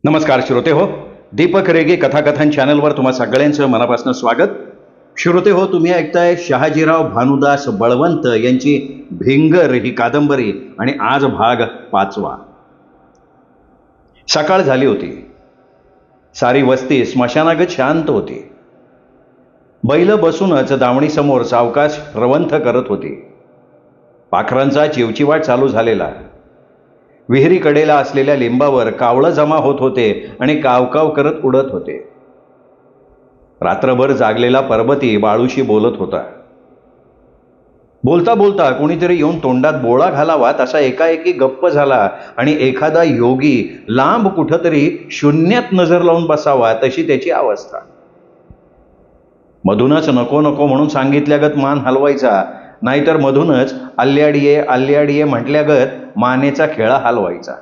नमस्कार श्रोते हो. दीपक रेगे कथाकथन चॅनलवर तुम्हा सगळ्यांचं मनापासून स्वागत. श्रोते हो, तुम्ही ऐकताय शहाजीराव भानुदास बळवंत यांची भिंगर ही कादंबरी आणि आज भाग 5वा. सकाळ झाली होती. सारी वस्ती स्मशानागत शांत होती. बैल बसूनच दावणीसमोर सावकाश रवंथ करत होती. पाखरांचा चिवचिवाट चालू झालेला. विहिरीकडेला असलेल्या लिंबावर कावळं जमा होत होते आणि कावकाव करत उडत होते. रात्रभर जागलेला परबती बाळूशी बोलत होता. बोलता बोलता कोणीतरी येऊन तोंडात बोळा घालावा तसा एकाएकी गप्प झाला आणि एखादा योगी लांब कुठंतरी शून्यात नजर लावून बसावा तशी त्याची अवस्था. मधूनच नको नको म्हणून सांगितल्यागत मान हलवायचा, नाहीतर मधूनच अल्ल्याडिये अल्ल्याडिये म्हटल्यागत मानेचा खेळा हलवायचा.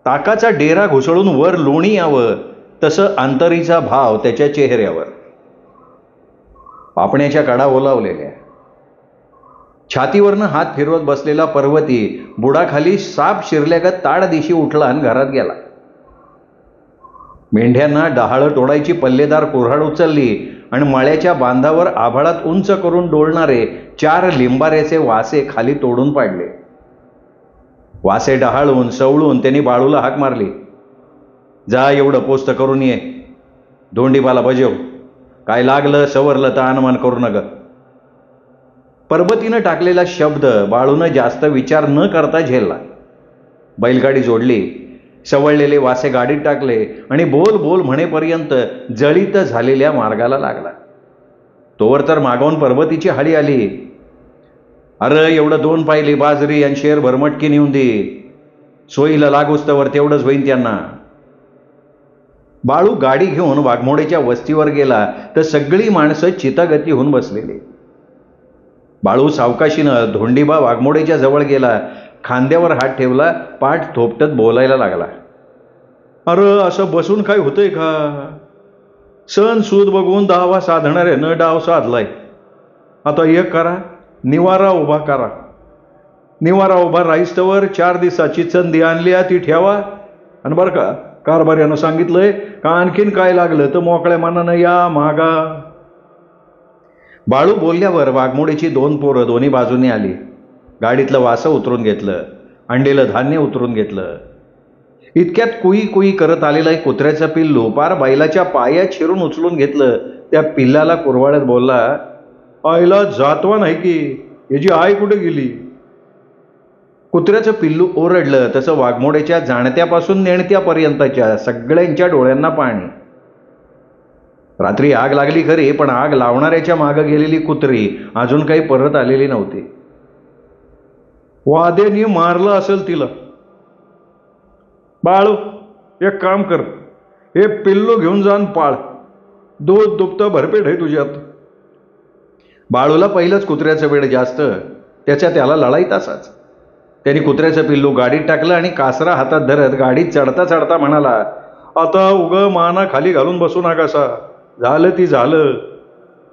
ताकाचा डेरा घुसळून वर लोणी यावं तसं अंतरीचा भाव त्याच्या चेहऱ्यावर. पापण्याच्या कडा ओलावलेल्या. छातीवरनं हात फिरवत बसलेला पर्वती बुडाखाली साप शिरल्यागत ताडदिशी उठला आणि घरात गेला. मेंढ्यांना डहाळं तोडायची पल्लेदार कुऱ्हाड उचलली आणि मळ्याच्या बांधावर आभाळात उंच करून डोलणारे 4 लिंबाऱ्याचे वासे खाली तोडून पाडले. वासे डहाळून सवळून त्यांनी बाळूला हाक मारली. जा, एवढं पोस्त करून ये. धोंडीबाला बजेव. काय लागलं सवरलं तर अनुमान करू नका. परबतीनं टाकलेला शब्द बाळूनं जास्त विचार न करता झेलला. बैलगाडी जोडली. सवळलेले वासे गाडीत टाकले आणि बोल बोल म्हणेपर्यंत जळीत झालेल्या मार्गाला लागला. तोवर तर मागवून परबतीची हाडी आली. अरे, एवढं 2 पायली बाजरी आणि शेर भरमटकी नेऊन दे. सोयीला लागोस्तवर तेवढंच होईन त्यांना. बाळू गाडी घेऊन वाघमोडेच्या वस्तीवर गेला तर सगळी माणसं चितागती होऊन बसलेली. बाळू सावकाशीनं धोंडीबा वाघमोडेच्या जवळ गेला. खांद्यावर हात ठेवला. पाठ थोपटत बोलायला लागला. अरे, असं बसून काय होतंय का? सण सूद बघून दावा साधणाऱ्यानं डाव साधलाय. आता एक करा, निवारा उभा करा. निवारा उभा राहीस्तवर 4 दिवसाची संधी आणली ती ठेवा. आणि बरं का, कारभार्यानं सांगितलंय का आणखीन काय लागलं तर मोकळ्या मनानं या मागा. बाळू बोलल्यावर वाघमोडेची 2 पोरं दोन्ही बाजूने आली. गाडीतलं वासं उतरून घेतलं. अंडेलं धान्य उतरून घेतलं. इतक्यात कुई कुई करत आलेलं एक कुत्र्याचं पिल्लू पार बैलाच्या पायात शिरून उचलून घेतलं. त्या पिल्लाला कुरवाळत बोलला, आईला जातवा नाही की, याची आई कुठे गेली? कुत्र्याचं पिल्लू ओरडलं तसं वाघमोडेच्या जाणत्यापासून नेणत्यापर्यंतच्या सगळ्यांच्या डोळ्यांना पाणी. रात्री आग लागली खरी, पण आग लावणाऱ्याच्या मागं गेलेली कुत्री अजून काही परत आलेली नव्हती. वाद्यानी मारलं असेल तिला. बाळू, एक काम कर, हे पिल्लू घेऊन जाऊन पाळ. दूध दुभतं भरपेट आहे तुझ्यात. बाळूला पहिलंच कुत्र्याचं वेळ जास्त. त्याला लढाई तासाच. त्यांनी कुत्र्याचं पिल्लू गाडीत टाकलं आणि कासरा हातात धरत गाडीत चढता चढता म्हणाला, आता उगं माना खाली घालून बसू नकासा. झालं ती झालं.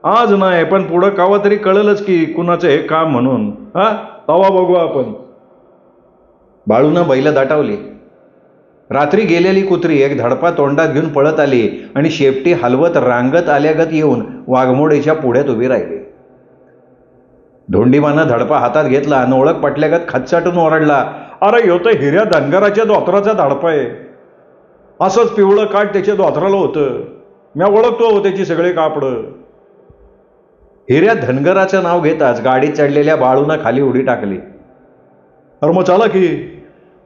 आज नाही, पण पुढं कावा तरी कळलंच की कुणाचं हे काम म्हणून. तवा बघू आपण. बाळूनं बैल दाटावली. रात्री गेलेली कुत्री एक धडपा तोंडात घेऊन पळत आली आणि शेपटी हलवत रांगत आल्यागत येऊन वाघमोडेच्या पुढ्यात उभी राहिली. धोंडीबानं धडपा हातात घेतला आणि ओळख पटल्यागत खच्चाटून ओरडला, अरे ह्यो तर हिऱ्या धनगराच्या धोत्राचा धडपा आहे. असंच पिवळं काठ त्याच्या धोत्राला होतं. म्या ओळखतो त्याची सगळे कापडं. हिऱ्या धनगराचं नाव घेताच गाडीत चढलेल्या बाळूनं खाली उडी टाकली. अरे मग चला की,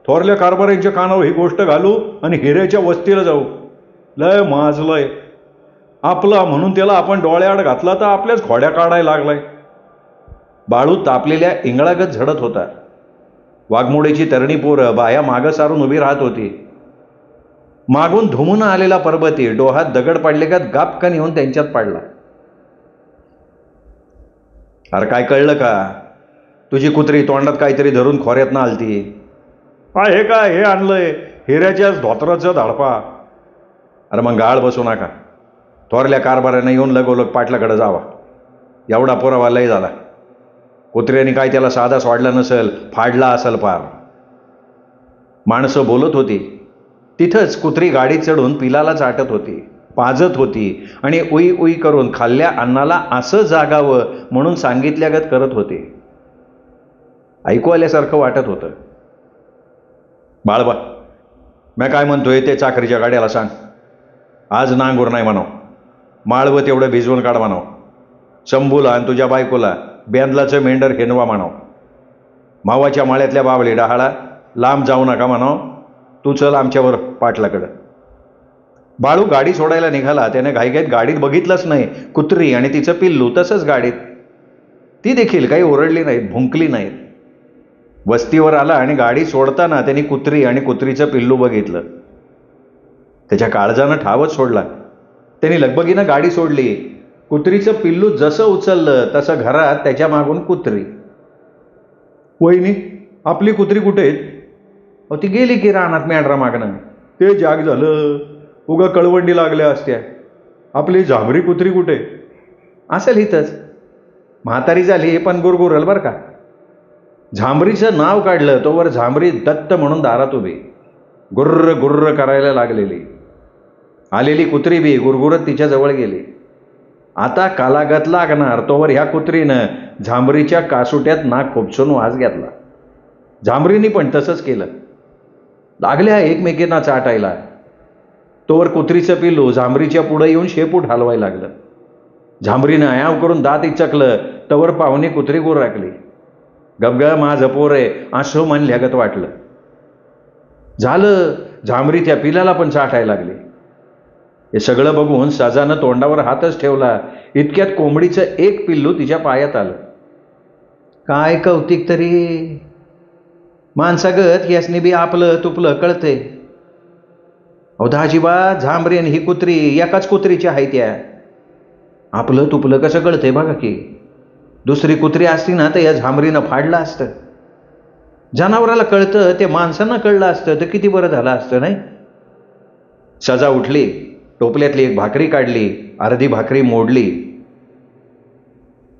थोरल्या कारभाऱ्यांच्या कानावर ही गोष्ट घालू आणि हिऱ्याच्या वस्तीला जाऊ. लय माजलंय आपला म्हणून त्याला आपण डोळ्याआड घातला तर आपल्याच खोड्या काढायला लागलाय. बाळू तापलेल्या इंगळागत झडत होता. वाघमोडेची तरणी पोरं बाया मागं सारून उभी राहत होती. मागून धुमून आलेला परबती डोहात दगड पडलेगत गापकन येऊन त्यांच्यात पडला. अरे काय कळलं का? तुझी कुत्री तोंडात काहीतरी धरून खोऱ्यातनं आलती. हे काय, हे आणलंय हिऱ्याच्याच धोत्राचं धाडपा. अरे मग गाळ बसू नका. थोरल्या कारभारानं येऊन लगोलग पाटलाकडे जावा. एवढा पुरावा लय झाला. कुत्र्याने काय त्याला साधा सोडला नसेल, फाडला असेल पार. माणसं बोलत होती. तिथंच कुत्री गाडीत चढून पिलाला चाटत होती, पाजत होती आणि उई उई करून खाल्ल्या अन्नाला असं जागावं म्हणून सांगितल्यागत करत होते. ऐकू आल्यासारखं वाटत होतं. बाळबा, मी काय म्हणतोय ते चाकरीच्या गाड्याला सांग, आज नांगूर नाही म्हणाव, माळवं तेवढं भिजवून काढ म्हणाव, शंभूला आणि तुझ्या बायकोला बेंदलाचं मेंढर हेनवा म्हणाव, मावाच्या माळ्यातल्या बावळी डहाळा लांब जाऊ नका म्हणाव, तू चल आमच्यावर पाटलाकडं. बाळू गाडी सोडायला निघाला. त्याने घाईघाईत गाडीत बघितलंच नाही कुत्री आणि तिचं पिल्लू तसंच गाडीत. ती देखील काही ओरडली नाहीत, भुंकली नाहीत. वस्तीवर आला आणि गाडी सोडताना त्यांनी कुत्री आणि कुत्रीचं पिल्लू बघितलं. त्याच्या काळजानं ठावच सोडला. त्यांनी लगबगीनं गाडी सोडली. कुत्रीचं पिल्लू जसं उचललं तसं घरात त्याच्या मागून कुत्री. वहिनी, आपली कुत्री कुठे आहेत? ती गेली की रानात मेंढरा मागणं. ते जाग झालं, उगा कळवंडी लागल्या असत्या. आपली झांबरी कुत्री कुठे? असेल इथंच. म्हातारी झाली पण गुरगुरल बरं का. झांबरीचं नाव काढलं तोवर झांबरी दत्त म्हणून दारात उभी, गुर्र गुर्र करायला लागलेली. आलेली कुत्री बी गुरगुरत तिच्या जवळ गेली. आता कालागत लागणार तोवर ह्या कुत्रीनं झांबरीच्या कासुट्यात नाक खुपसून वास घेतला. झांबरीनी पण तसंच केलं. लागल्या एकमेकींना चाटायला. तोवर कुत्रीचं पिल्लू झांबरीच्या पुढे येऊन शेपूट हलवायला लागलं. झांबरीनं आयाव करून दात इचकलं तवर पाहुणे कुत्री गुर्राकली. गबगब माझं पोर आहे असं म्हणल्यागत वाटलं. झालं, झांबरी त्या पिल्याला पण चाटायला लागली. हे सगळं बघून सजानं तोंडावर हातच ठेवला. इतक्यात कोंबडीचं एक पिल्लू तिच्या पायात आलं. काय कौतिक तरी! माणसागत यासनी बी आपलं तुपलं कळतंय. अहो दाजीबा, झांबरी आणि ही कुत्री एकाच कुत्रीची आहे. त्या आपलं तुपलं कसं कळतंय बघा की. दुसरी कुत्री असती ना तर या झांबरीनं फाडलं असतं. जनावराला कळतं ते माणसांना कळलं असतं तर किती बरं झालं असतं नाही. सजा उठली, टोपल्यातली एक भाकरी काढली, अर्धी भाकरी मोडली.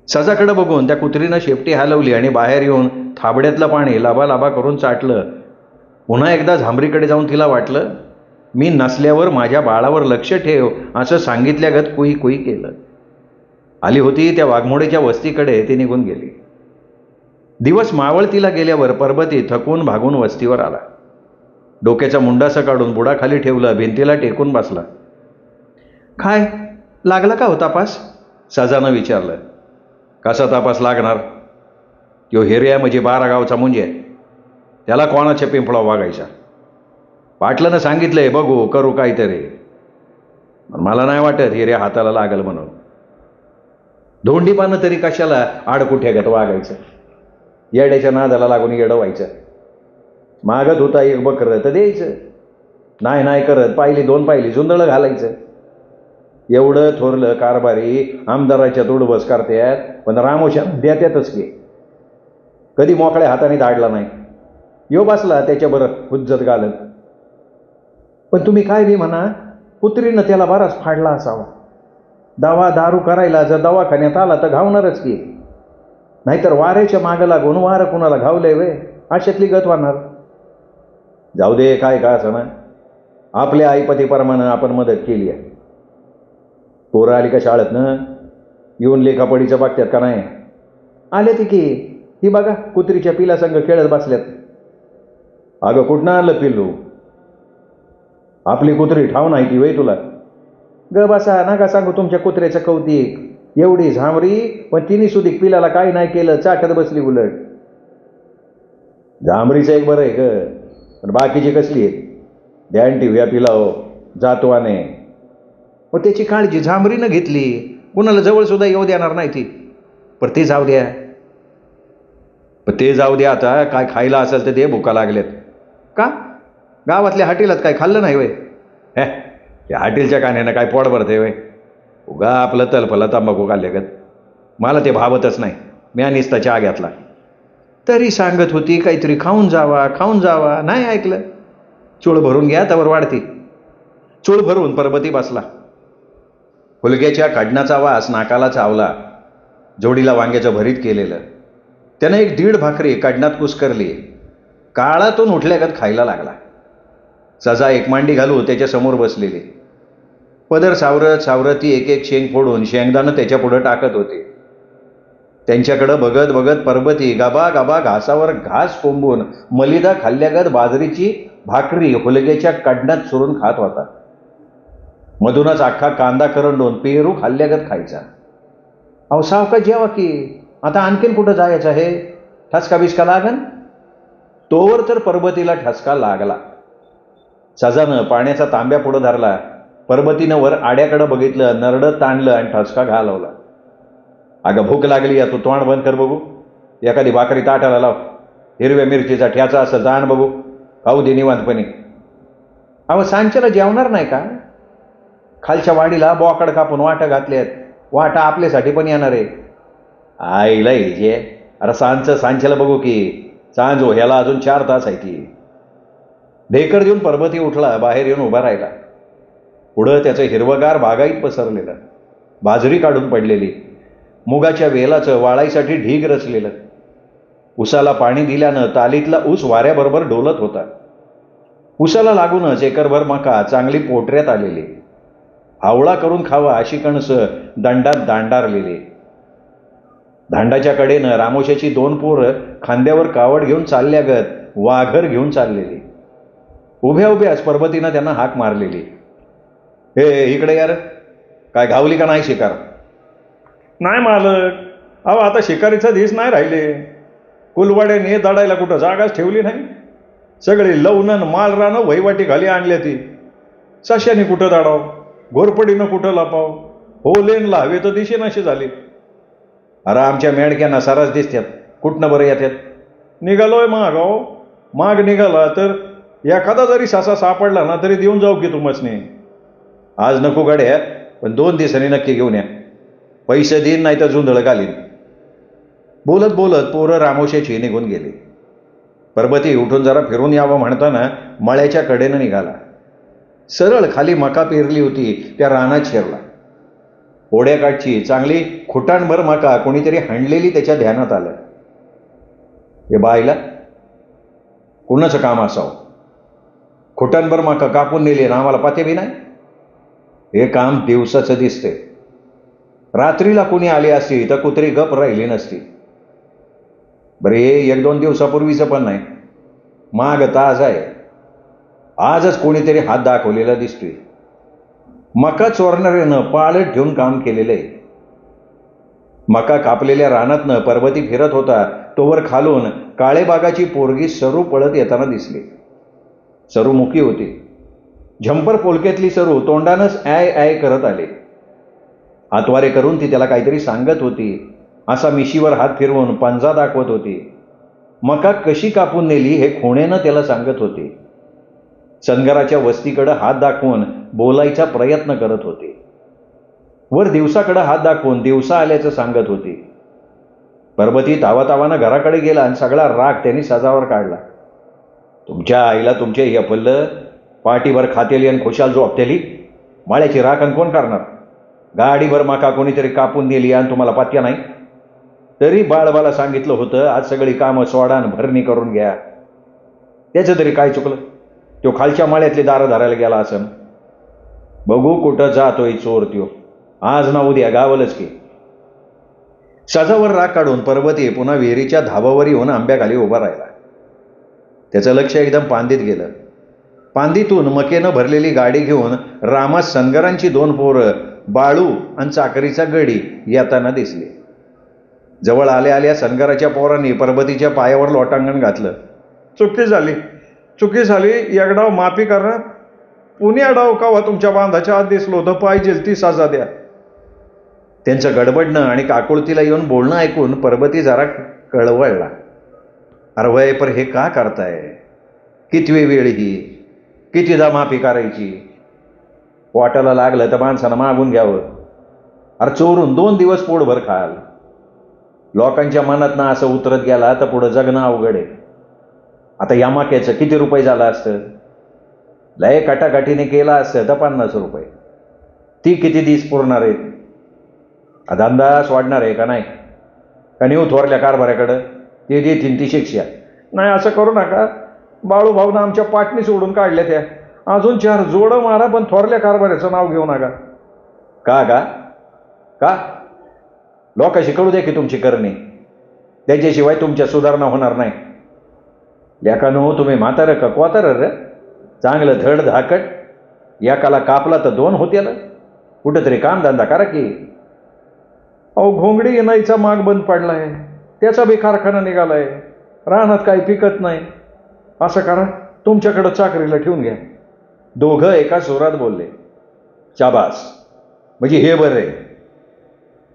सजाकडे बघून त्या कुत्रीनं शेपटी हलवली आणि बाहेर येऊन थाबड्यातलं पाणी लाबालाबा करून चाटलं. पुन्हा एकदा झांबरीकडे जाऊन तिला वाटलं, मी नसल्यावर माझ्या बाळावर लक्ष ठेव असं सांगितल्यागत कुई कुई केलं. आली होती त्या वाघमोडेच्या वस्तीकडे ती निघून गेली. दिवस मावळतीला गेल्यावर परबती थकून भागून वस्तीवर आला. डोक्याचा मुंडासा काढून बुडाखाली ठेवलं, भिंतीला टेकून बसला. काय लागला का हो तापास? सजानं विचारलं. कसा तापास लागणार? त्यो हिर्या म्हणजे 12 गावचा मुंजे, त्याला कोणाच्या पिंपळा वागायचा. पाटलानं सांगितलंय बघू करू काहीतरी. मला नाही वाटत हिर्या हाताला लागल म्हणून. धोंडीपानं तरी कशाला आडकुठ्यागत वागायचं. येड्याच्या नादाला लागून येडं व्हायचं. मागत होता एक बकरं तर द्यायचं. नाही नाही करत पाहिली 2 पाहिली जुंदळं घालायचं. एवढं थोरलं कारभारी आमदाराच्या तुडबस करतात पण रामोशा देत्यातच की. कधी मोकळ्या हाताने धाडला नाही. यो बसला त्याच्याबरोबर हुज्जत घालत. पण तुम्ही काय बी म्हणा, कुत्रीनं त्याला बराच फाडला असावा. दवा दारू करायला जर दवाखान्यात आला तर घावणारच की. नाहीतर वाऱ्याच्या मागं लागून वारं कुणाला घावलंय वे अशातली गत वाढणार. जाऊ दे, काय का असं ना, आपल्या आईपतीप्रमाणे आपण मदत केली आहे. पोरं आली का शाळेतनं येऊन लेखापडीचं बघतात का नाही? आले ती की. ही बघा कुत्रीच्या पिलासंग खेळत बसल्यात. अगं कुठनं आणलं पिल्लू? आपली कुत्री ठाव नाही ती वय तुला? ग बसा, नका सांगू तुमच्या कुत्र्याचं कौतिक. एवढी झांबरी पण तिने सुधीक पिलाला काही नाही केलं, चाटत बसली उलट. झांबरीचं एक बरं आहे ग, पण बाकीची कसली आहेत? ध्यान ठेवूया पिला हो जातवाने. मग त्याची काळजी झांबरीनं घेतली. कुणाला जवळ सुद्धा येऊ देणार नाही ती. पण ते जाऊ द्या, पण ते जाऊ द्या. आता काय खायला असेल तर ते भुका लागल्यात का? गावातल्या हॉटेलात काय खाल्लं नाही वय? हे त्या हॉटेलच्या कान्यानं काय पोट भरते वय? उगा आपलं तलफला तंबाखू खाल्ल्यागत. मला ते भावतच नाही. मी निस्ता चहा घेतला. तरी सांगत होती काहीतरी खाऊन जावा खाऊन जावा, नाही ऐकलं. चूळ भरून घ्या त्यावर वाढती. चूळ भरून परबती बसला. हुलग्याच्या कडणाचा वास नाकाला चावला. जोडीला वांग्याचं भरीत केलेलं. त्यानं 1-1.5 भाकरी कडणात कुस्करली. काळातून उठल्यागत खायला लागला. सजा एक मांडी घालू त्याच्या समोर बसलेले. पदर सावरत सावरत ती एक एक शेंग फोडून शेंगदाणं त्याच्या पुढं टाकत होते. त्यांच्याकडं बघत बघत परबती गाबा गाबा घासावर घास कोंबून मलिदा खाल्ल्यागत बाजरीची भाकरी हुलग्याच्या कडण्यात चुरून खात होता. मधूनच अख्खा कांदा करंडून पेरू खाल्ल्यागत खायचा. अहो सावका जेवा की, आता आणखीन कुठं जायचं आहे? ठसका बिस्का लागन. तोवर तर परबतीला ठसका लागला. सजानं पाण्याचा तांब्या पुढं धरला. परबतीनं वर आड्याकडं बघितलं, नरडं ताणलं आणि ठसका घालवला. अगं भूक लागली या, तू तोंड बंद कर बघू. एखादी भाकरी ताटाला लाव. हिरव्या मिरचीचा ठ्याचा असं जाण बघू. खाऊ दे निवांतपणे. अहो सांच्याला जेवणार नाही का? खालच्या वाडीला बोकड कापून वाटा घातल्यात. वाटा आपल्यासाठी पण येणार आहे. आईला जे अरे सांच्याला बघू की. सांज हो, ह्याला अजून 4 तास आहे ती. ढेकर देऊन परबती उठला. बाहेर येऊन उभा राहिला. पुढं त्याचं हिरवगार बागाईत पसरलेलं, बाजरी काढून पडलेली, मुगाच्या वेलाचं वाळाईसाठी ढीग रचलेलं. उसाला पाणी दिल्यानं तालीतला ऊस वाऱ्याबरोबर डोलत होता. उसाला लागूनच एकरभर मका चांगली पोटऱ्यात आलेली. हावळा करून खावा अशी कणसं दंडात दांडारलेली. धांडाच्या कडेनं रामोशाची 2 पोरं खांद्यावर कावड घेऊन चालल्यागत वाघर घेऊन चाललेली. उभ्या उभ्याच परबतीनं त्यांना हाक मारलेली. हे इकडे यार, काय घावली का नाही शिकार? नाही मालक, अहो आता शिकारीचा दिस नाही राहिले. कुलवाड्याने दडायला कुठं जागाच ठेवली नाही. सगळी लवणन माल रानं वहिवाटी खाली आणल्या ती. सश्याने कुठं दाडाव, घोरपडीनं कुठं लपाव, हो लेनला हवे तर दिशे नशी झाली. अरे आमच्या मेडक्यांना साराच दिसतात, कुठनं बरं येतात. निघालोय माग. अहो माग निघाला तर एखादा जरी सासा सापडला ना तरी देऊन जाऊ की तुमचने. आज नको गाड्या, पण 2 दिवसांनी नक्की घेऊन या. पैसे देईन नाही तर जुंधळ घालीन. बोलत बोलत पोरं रामोशाची निघून गेली. परबती उठून जरा फिरून यावं म्हणताना मळ्याच्या कडेनं निघाला. सरळ खाली मका पेरली होती त्या रानात शिरला. ओढ्याकाठची चांगली खुटाणभर मका कोणीतरी हाणलेली त्याच्या ध्यानात आलं. हे बाईला कुणाचं काम असावं? खुटाणभर मका कापून नेली ना आम्हाला पाते बी नाही. हे काम दिवसाचं दिसते. रात्रीला कोणी आली असती तर कुत्री गप राहिली नसती. बरे 1-2 दिवसापूर्वीचं पण नाही, माग ताज आहे. आजच कोणीतरी हात दाखवलेला दिसतोय. मका चोरणाऱ्यानं पाळत ठेवून काम केलेलं आहे. मका कापलेल्या रानातनं परबती फिरत होता तोवर खालून काळेबागाची पोरगी सरू पळत येताना दिसली. सरू मुकी होती. झंपर पोलक्यातली सरू तोंडानंच आय आय करत आले. हातवारे करून ती त्याला काहीतरी सांगत होती. असा मिशीवर हात फिरवून पंजा दाखवत होती. मका कशी कापून नेली हे खोणेनं त्याला सांगत होती. सनगराच्या वस्तीकडं हात दाखवून बोलायचा प्रयत्न करत होती. वर दिवसाकडं हात दाखवून दिवसा आल्याचं सांगत होती. परबती तावातावानं घराकडे गेला आणि सगळा राग त्यांनी सजावर काढला. तुमच्या आईला तुमचे हे पल्लं पाठीभर खातेली आणि खुशाल झोपतेली. माळ्याची राखण कोण करणार? गाडीभर मका कोणीतरी कापून दिली आणि तुम्हाला पत्या नाही. तरी बाळबाला सांगितलं होतं आज सगळी कामं सोडान भरणी करून घ्या. त्याचं तरी काय चुकलं? तो खालच्या माळ्यातली दारं धरायला गेला असं. बघू कुठं जातोय चोर त्यो. आज ना उद्या गावलच की. सजावर राग काढून परबती पुन्हा विहिरीच्या धाबावर येऊन आंब्याखाली उभा राहिला. त्याचं लक्ष एकदम पांदीत गेलं. पांदीतून मकेनं भरलेली गाडी घेऊन रामास सनगरांची 2 पोरं बाळू आणि चाकरीचा गडी येताना दिसली. जवळ आल्या आल्या सनगराच्या पोरांनी परबतीच्या पायावर लोटांगण घातलं. चुकी झाली एकडाव माफी करा. पुण्या डाव कावा तुमच्या बांधाच्या आत दिसलो तर पाहिजे ती सजा द्या. त्यांचं गडबडणं आणि काकुळतीला येऊन बोलणं ऐकून परबती जरा कळवळला. अरे वय पर हे का करताय? कितवी वेळ ही? कितीदा माफी करायची? वाटायला लागलं तर माणसानं मागून घ्यावं. अरे चोरून 2 दिवस पोटभर खाल. लोकांच्या मनात ना असं उतरत गेला तर पुढं जगणं अवघड आहे. आता या माक्याचं किती रुपये झालं असतं? लय काटाकाटीने केला असतं तर 50 रुपये. ती किती दिस पुरणार आहेत? धंदा सोडणार आहे का नाही? का नेऊ थोरल्या कारभाऱ्याकडं? ते देतील ती शिक्षा. नाही असं करू नका. बाळूभाऊनं आमच्या पाटणी सोडून काढल्या त्या. अजून 4 जोडं मारा, पण थोरल्या कारभाऱ्याचं नाव घेऊ नका. का का का लोकांशी कळू द्या की तुमची करणी, त्याच्याशिवाय तुमच्या सुधारणा होणार नाही. लेकानो, तुम्ही म्हातारं का क्वातारं रे? चांगलं धड धाकट, एकाला कापला तर 2 होत्याला. कुठंतरी कामधंदा करा की. अहो, घोंगडी येणायचा माग बंद पडलाय, त्याचा बी कारखाना निघालाय, रानात काही पिकत नाही. असं करा, तुमच्याकडं चाकरीला ठेवून घ्या. दोघं एका सुरात बोलले. शाबास, म्हणजे हे बरं आहे.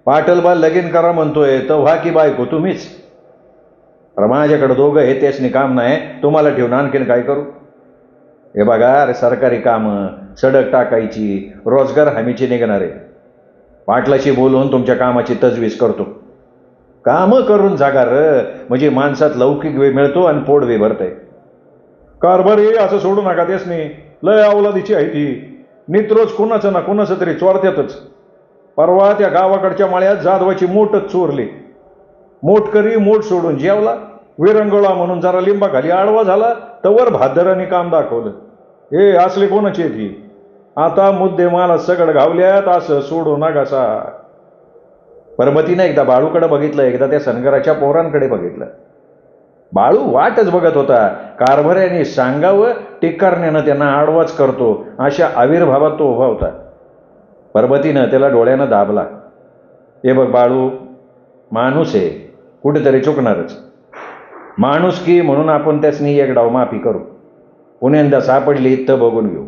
पाटलबा लगीन करा म्हणतोय तर व्हा की बायको तुम्हीच. तर माझ्याकडं दोघं हे त्यासनी काम नाही, तुम्हाला ठेवून आणखीन काय करू? हे बघा, अरे सरकारी कामं, सडक टाकायची, रोजगार हमीची निघणारे. पाटलाशी बोलून तुमच्या कामाची तजवीज करतो. कामं करून जागा र, म्हणजे माणसात लौकिक वेळ मिळतो आणि पोट बी भरतंय. कारभार हे असं सोडू नका त्यासनी, लय अवलादीची आहे ती. नित्रोज कुणाचं ना कुणाचं तरी चोरत्यातच. परवा त्या गावाकडच्या माळ्यात जाधवाची मोठच चोरली. मोटकरी मोठ सोडून जेवला, विरंगुळा म्हणून जरा लिंबाखाली आडवा झाला, तवर भादराने काम दाखवलं. हे असले कोणाची आहे ती? आता मुद्दे मला सगळं घावल्यात, असं सोडू नकासा. परबतीनं एकदा बाळूकडे बघितलं, एकदा त्या सनगराच्या पोरांकडे बघितलं. बाळू वाटच बघत होता, कारभाऱ्याने सांगावं, टिकारण्यानं त्यांना आडवाच करतो, अशा आविर्भावात तो उभा होता. परबतीनं त्याला डोळ्यानं दाबला. हे बघ बाळू, माणूस आहे, कुठेतरी चुकणारच. माणूस की म्हणून आपण त्यासनी एक डाव माफी करू. पुण्यांदा सापडली तर बघून घेऊ.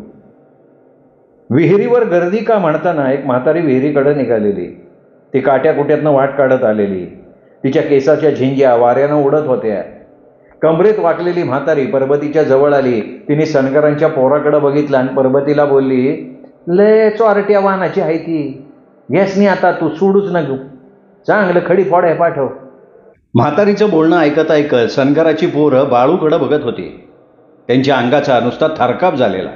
विहिरीवर गर्दी का म्हणताना एक म्हातारी विहिरीकडे निघालेली. ती काट्याकुट्यातनं वाट काढत आलेली. तिच्या केसाच्या झिंग्या वाऱ्यानं उडत होत्या. कमरेत वाकलेली म्हातारी परबतीच्या जवळ आली. तिने सनगरांच्या पोराकडे बघितलं आणि परबतीला बोलली, लय चोरट्या वाहनाची आहे ती, यासनी आता तू सोडूच न घेऊ, चांगलं खडी फोडाय पाठव. म्हातारीचं बोलणं ऐकत ऐकत सनगराची पोरं बाळूकडे बघत होती. त्यांच्या अंगाचा नुसता थरकाप झालेला.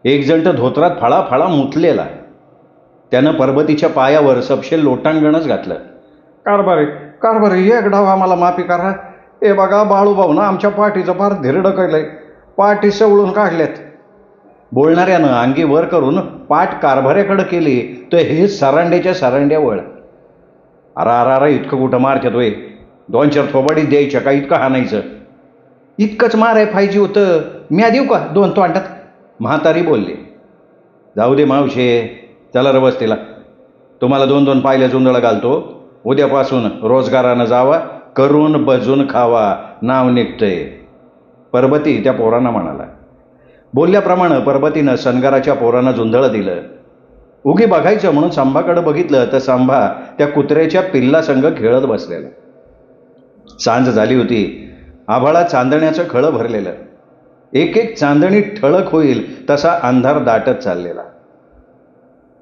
एक जण तर धोत्रात फळाफळा मुतलेला. त्यानं परबतीच्या पायावर सपशेल लोटांगणच घातलं. कारभारी एक डाव आम्हाला माफी करा. हे बघा, बाळूभाऊ ना आमच्या पाठीचं फार धिरडं केलंय, पाठी सवळून काढल्यात. बोलणाऱ्यानं अंगी वर करून पाठ कारभाऱ्याकडे केली तर हे सरांड्याच्या सरांड्या वळ. अरा इतकं कुठं मारतात वय? 2-4 थोबाडीत द्यायच्या का इतकं हाणायचं? इतकंच माराय पाहिजे होतं, म्या देऊ का 2 तोंडात? म्हातारी बोलली. जाऊ दे मावशे, चला रवस्तीला, तुम्हाला 2-2 पायल्या जुंदळं घालतो. उद्यापासून रोजगारानं जावा, करून बजून खावा, नाव निघतंय. परबती त्या पोरांना म्हणाला. बोलल्याप्रमाणे परबतीनं सनगराच्या पोरांना जुंधळं दिलं. उगी बघायचं म्हणून सांभाकडे बघितलं तर सांभा त्या कुत्र्याच्या पिल्लासंग खेळत बसलेला. सांज झाली होती. आभाळात चांदण्याचं खळं भरलेलं. एक एक चांदणी ठळक होईल तसा अंधार दाटत चाललेला.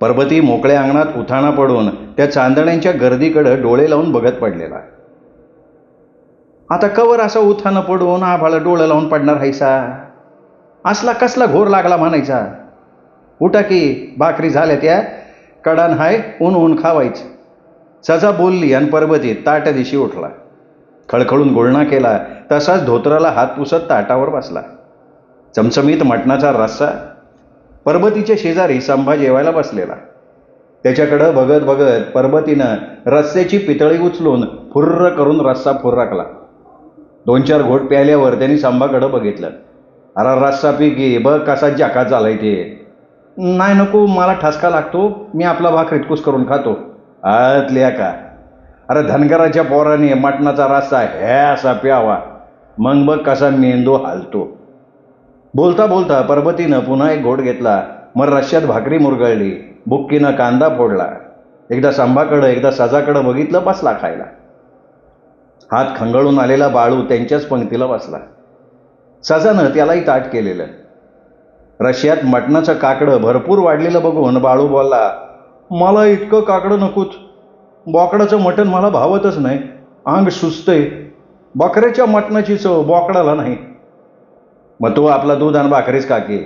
परबती मोकळ्या अंगणात उठाणा पडून त्या चांदण्यांच्या गर्दीकडे डोळे लावून बघत पडलेला. आता कवर असं उठाणं पडून आभाळ डोळं लावून पडणार हायसा? असला कसला घोर लागला म्हणायचा? उठा की, भाकरी झाल्या त्या, कडान हाय, ऊन खावायचं. सजा बोलली आणि परबती ताट्या दिशी उठला. खळखळून गुळणा केला, तसाच धोत्राला हात पुसत ताटावर बसला. चमचमीत मटणाचा रस्सा. परबतीच्या शेजारी संभा जेवायला बसलेला. त्याच्याकडं बघत बघत परबतीनं रस्स्याची पितळी उचलून फुर्र करून रस्सा फुर्राकला. 2-4 घोट प्यायल्यावर त्यांनी संभाकडं बघितलं. अरे रस्सा पी की, बघ कसा जाकात झालाय ते. नाही नको, मला ठसका लागतो, मी आपला भाकरीत कुस करून खातो. आतल्या का? अरे धनगराच्या पोराने मटणाचा रस्सा हे असा प्यावा, मग बघ कसा मेंदू हालतो. बोलता बोलता परबतीनं पुन्हा एक घोट घेतला. मग रश्श्यात भाकरी मुरगळली. बुक्कीनं कांदा फोडला. एकदा संभाकडं एकदा सजाकडं बघितलं, बसला खायला. हात खंगळून आलेला बाळू त्यांच्याच पंक्तीला बसला. सजानं त्यालाही ताट केलेलं. रश्श्यात मटणाचं काकडं भरपूर वाढलेलं बघून बाळू बोलला, मला इतकं काकडं नकोच, बोकडाचं मटण मला भावतच नाही, अंग सुचतंय. बकऱ्याच्या मटणाची चव बोकडाला नाही. मग तो आपला दूध आणि भाकरीच काकी.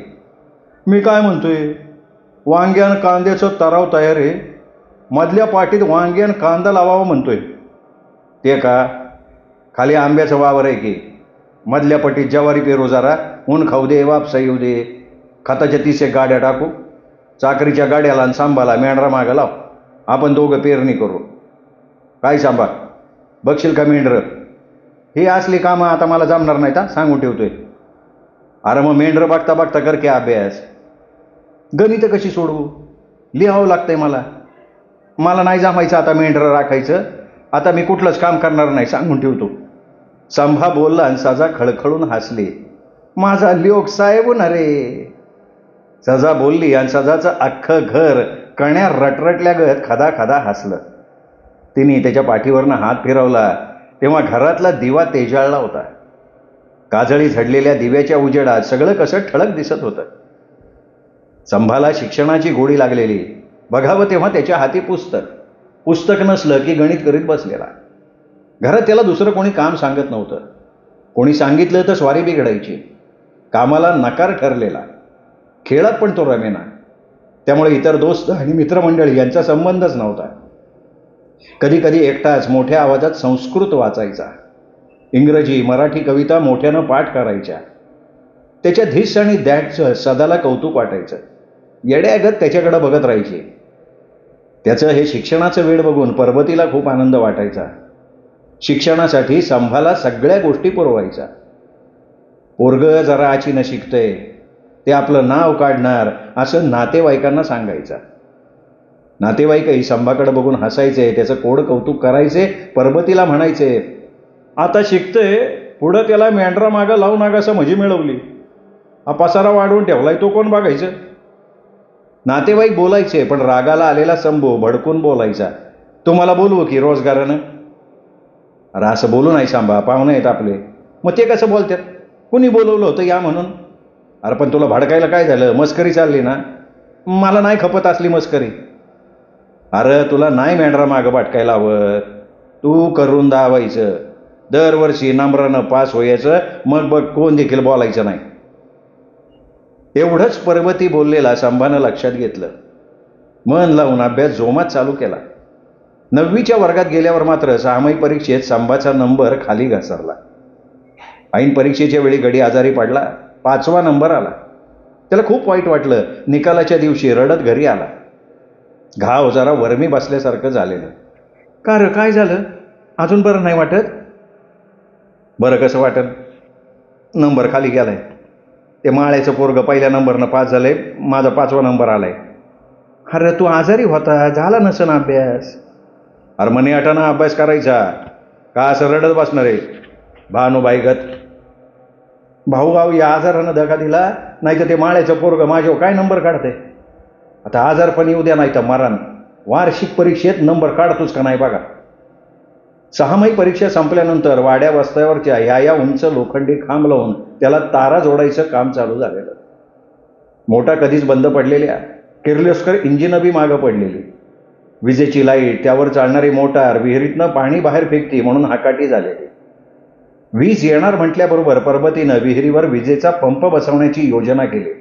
मी काय म्हणतोय, वांग्यान कांद्याचं तराव तयार आहे, मधल्या पाटीत वांग्यान कांदा लावावा म्हणतोय. ते का? खाली आंब्याचं वावर आहे की, मधल्या पटीत ज्वारी पेरू, जरा ऊन खाऊ दे, वापसा येऊ दे. खताच्या 30 एक गाड्या टाकू, चाकरीच्या गाड्याला आणि सांबाला मेंढरा मागं लाव, आपण दोघं पेरणी करू. काय सांबा, बघशील का मेंढरं? ही असली कामं आता मला जमणार नाहीत हा, सांगून ठेवतोय. अरे मग मेंढरं बघता बघता कर की अभ्यास. गणितं कशी सोडवू? लिहावं लागतंय मला. मला नाही जमायचं आता मेंढरं राखायचं. आता मी कुठलंच काम करणार नाही, सांगून ठेवतो. संभा बोलला आणि सजा खळखळून हसली. माझा लोक साहेब ना रे. सजा बोलली आणि सजाचं अख्खं घर कण्या रटरटल्यागत खदा खदा हसलं. तिने त्याच्या पाठीवरनं हात फिरवला तेव्हा घरातला दिवा तेजाळला होता. काजळी झडलेल्या दिव्याच्या उजेडात सगळं कसं ठळक दिसत होतं. संभाला शिक्षणाची गोडी लागलेली. बघावं तेव्हा त्याच्या हाती पुस्तक नसलं की गणित करीत बसलेला. घरात त्याला दुसरं कोणी काम सांगत नव्हतं. कोणी सांगितलं तर स्वारी बिघडायची. कामाला नकार ठरलेला. खेळात पण तो रमेना. त्यामुळे इतर दोस्त आणि मित्रमंडळी यांचा संबंधच नव्हता. कधी कधी एकटाच मोठ्या आवाजात संस्कृत वाचायचा. इंग्रजी मराठी कविता मोठ्यानं पाठ करायच्या. त्याच्या धिस आणि दॅटचं सदाला कौतुक वाटायचं. येड्यागत त्याच्याकडे बघत राहायची. त्याचं हे शिक्षणाचं वेळ बघून पर्वतीला खूप आनंद वाटायचा. शिक्षणासाठी संभाला सगळ्या गोष्टी पुरवायचा. पोरगं जरा आचीनं शिकतंय, ते आपलं नाव काढणार असं नातेवाईकांना सांगायचा. नातेवाईकही संभाकडे बघून हसायचे, त्याचं कोड कौतुक करायचे. पर्वतीला म्हणायचे, आता शिकतंय, पुढं त्याला मेंढरा मागं लावू नका मजी मिळवली. हा पसारा वाढवून ठेवलाय, तो कोण बघायचं? नातेवाईक बोलायचे, पण रागाला आलेला संभू भडकून बोलायचा, तुम्हाला बोलवू की रोजगारानं? अरे असं बोलू नाही सांबा, पाहुणे आहेत आपले. मग ते कसं बोलतात? कुणी बोलवलं होतं या म्हणून? अरे पण तुला भडकायला काय झालं? मस्करी चालली ना? मला नाही खपत असली मस्करी. अरे तुला नाही मेंढरा मागं भटकायला हवं, तू करून दावायचं. दरवर्षी नंबरानं पास व्हायचं, मग बघ कोण देखील बोलायचं नाही. एवढंच पर्वती बोललेला संभानं लक्षात घेतलं. मन लावून अभ्यास जोमात चालू केला. 9वीच्या वर्गात गेल्यावर मात्र 6माही परीक्षेत संभाचा नंबर खाली घसरला. ऐन परीक्षेच्या वेळी गडी आजारी पडला. 5वा नंबर आला. त्याला खूप वाईट वाटलं. निकालाच्या दिवशी रडत घरी आला. घाव जरा वरमी बसल्यासारखं झालेलं. का रे, काय झालं? अजून बरं नाही वाटत? बरं कसं वाटत? नंबर खाली गेलाय. ते माळ्याचं पोरगं पहिल्या नंबरनं पास झालंय, माझा 5वा नंबर आलाय. अरे तू आजारी होता, झाला नसेल अभ्यास. अरे मने आटाना अभ्यास करायचा का असं रडत बसणार आहे? भानुबाईगत. भाऊ भाऊ या आजारानं धक्का दिला, नाही तर ते माळ्याचं पोरगं माझ्यावर काय नंबर काढते? आता आजार पण येऊ द्या, नाही तर मरण. वार्षिक परीक्षेत नंबर काढतोच का नाही बघा. 6माही परीक्षा संपल्यानंतर वाड्या वस्त्यावरच्या या उंच लोखंडी खांब लावून त्याला तारा जोडायचं काम चालू झालेलं. मोठा कधीच बंद पडलेल्या किर्लोस्कर इंजिनं बी मागं पडलेली. विजेची लाईट, त्यावर चालणारी मोटार विहिरीतनं पाणी बाहेर फेकती म्हणून हाकाटी झालेली. वीज येणार म्हटल्याबरोबर पर्वतीनं विहिरीवर विजेचा पंप बसवण्याची योजना केली.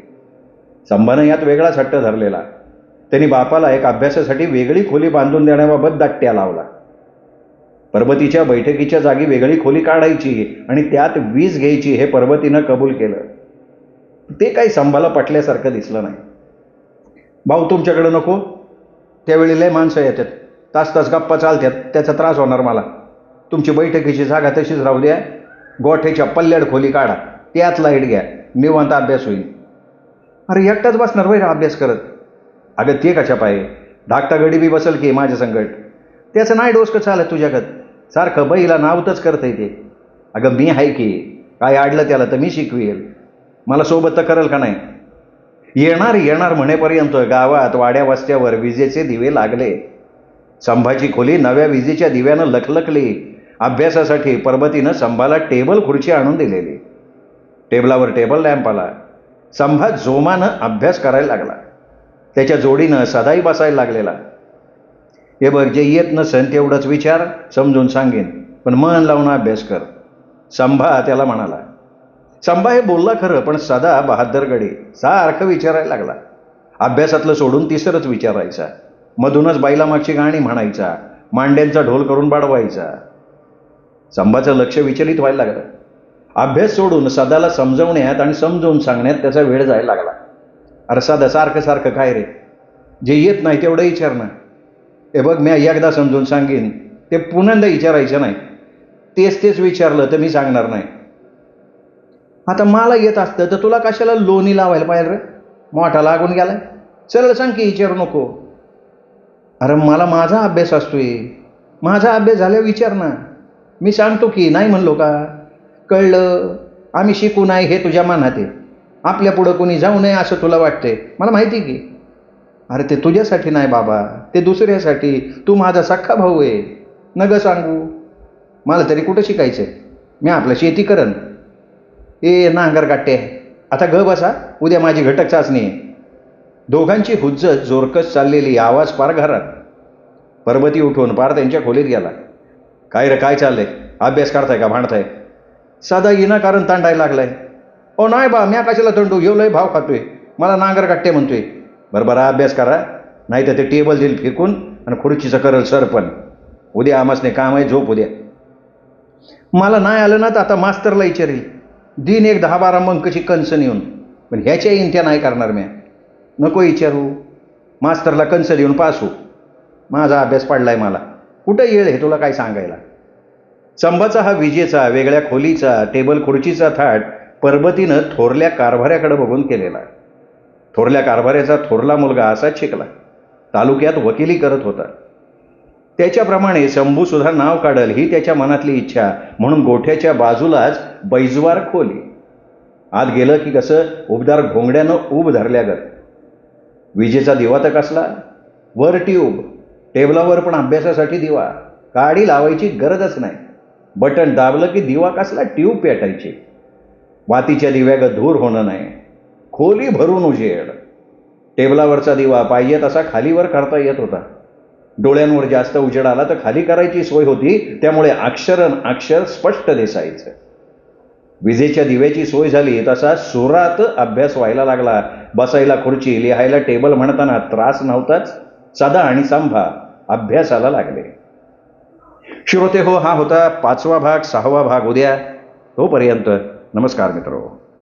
संभानं यात वेगळाच हट्ट धरलेला. त्यांनी बापाला एक अभ्यासासाठी वेगळी खोली बांधून देण्याबाबत दाट्या लावला. पर्वतीच्या बैठकीच्या जागी वेगळी खोली काढायची आणि त्यात वीज घ्यायची हे पर्वतीनं कबूल केलं. ते काही संभाला पटल्यासारखं दिसलं नाही. भाऊ तुमच्याकडे नको, त्यावेळी लय माणसं येतात, तास तास गप्पा चालतात, त्याचा त्रास होणार मला. तुमची बैठकीची जागा तशीच राहू द्या. गोठ्याच्या पल्ल्याड खोली काढा, त्यात लाईट घ्या, निवांत अभ्यास होईल. अरे एकटाच बसणार वैर अभ्यास करत? अगं ते कशा पाय, धाकटा गडी बी बसल की माझ्या संकट. त्याचं नाही डोसकं चालत तुझ्याकडं, सारखं बैला नावतच करतंय ते. अगं मी आहे की, काय आडलं त्याला तर मी शिकवेल, मला सोबत तर करेल का नाही? येणार म्हणेपर्यंत गावात वाड्या वस्त्यावर विजेचे दिवे लागले. संभाची खोली नव्या विजेच्या दिव्यानं लखलखली. अभ्यासासाठी पर्वतीनं संभाला टेबल खुर्ची आणून दिलेली. टेबलावर टेबल लॅम्प आला. संभा जोमानं अभ्यास करायला लागला. त्याच्या जोडीनं सदाही बसायला लागलेला. हे बघ, जे येत नसेल तेवढंच विचार, समजून सांगेन, पण मन लावून अभ्यास कर, संभा त्याला म्हणाला. संभा हे बोलला खरं, पण सदा बहादरगडी सारखं विचारायला लागला. अभ्यासातलं सोडून तिसरंच विचारायचा. मधूनच बाईला मागची गाणी म्हणायचा. मांड्यांचा ढोल करून बाडवायचा. संभाचं लक्ष विचलित व्हायला लागलं. अभ्यास सोडून सदाला समजवण्यात आणि समजवून सांगण्यात त्याचा वेळ जायला लागला. अरे साधं सारखं सारखं काय रे, जे येत नाही तेवढं विचार ना. हे बघ, मी एकदा समजून सांगेन, ते पुन्हा विचारायचं नाही. तेच तेच विचारलं तर मी सांगणार नाही. आता मला येत असतं तर तुला कशाला लोणी लावायला पाहिजे रे, मोठा लागून गेलाय. सरळ सांग की विचारू नको. अरे मला माझा अभ्यास असतोय, माझा अभ्यास झाल्यावर विचार ना. मी सांगतो की, नाही म्हणलो का? कळलं, आम्ही शिकू नाही हे तुझ्या मनात आहे. आपल्या पुढं कोणी जाऊ नये असं तुला वाटते, मला माहिती की. अरे ते तुझ्यासाठी नाही बाबा, ते दुसऱ्यासाठी. तू माझा सख्खा भाऊ आहे. न ग सांगू, मला तरी कुठं शिकायचंय, मी आपलं शेती करन. ए नांगर गाठे, आता ग बसा, उद्या माझी घटक चाचणी आहे. दोघांची हुज्जत जोरकस चाललेली, आवाज पार घरात. परबती उठून पार त्यांच्या खोलीत गेला. काय रे, काय चाललंय? अभ्यास करताय का भांडताय? साधा विनाकारण तांडायला लागलाय. ओ नाही बा, म्या कशाला तंडू, घेऊ लय भाव खातोय, मला नांगर गाठे म्हणतोय. बरं अभ्यास करा, नाही तर ते टेबल देईल फेकून आणि खुर्चीचं करल सरपण. उद्या आमासने काम आहे, झोप उद्या. मला नाही आलं ना तर आता मास्तरला विचारेल, दिन एक 10-12 अंकची कणस नेऊन. पण ह्याच्या येईन त्या नाही करणार म्या. नको विचारू, मास्तरला कणस देऊन पास हो. माझा अभ्यास पडलाय मला, कुठं येळ हे तुला काय सांगायला. चंबाचा हा विजेचा, वेगळ्या खोलीचा, टेबल खुर्चीचा थाट परबतीनं थोरल्या कारभाऱ्याकडे बघून केलेला. थोरल्या कारभाऱ्याचा थोरला मुलगा असाच शिकला, तालुक्यात वकिली करत होता. त्याच्याप्रमाणे शंभू सुद्धा नाव काढल ही त्याच्या मनातली इच्छा, म्हणून गोठ्याच्या बाजूलाच बैजवार खोली. आत गेलं की कसं उबदार घोंगड्यानं उब धरल्यागत. विजेचा दिवा तर कसला, वर ट्यूब, टेबलावर पण अभ्यासासाठी दिवा. काडी लावायची गरजच नाही, बटन दाबलं की दिवा कसला ट्यूब पेटायची. वातीच्या दिव्यागत धूर होणं नाही, खोली भरून उजेड. टेबलावरचा दिवा पाहिजे तसा खालीवर करता येत होता. डोळ्यांवर जास्त उजेड आला तर खाली करायची सोय होती, त्यामुळे अक्षर स्पष्ट दिसायचं. विजेच्या दिव्याची सोय झाली तसा सुरात अभ्यास व्हायला लागला. बसायला खुर्ची, लिहायला टेबल म्हणताना त्रास नव्हताच. सदा आणि संभा अभ्यासाला लागले. श्रोते हो, हा होता 5वा भाग. 6वा भाग उद्या. तोपर्यंत नमस्कार मित्रो.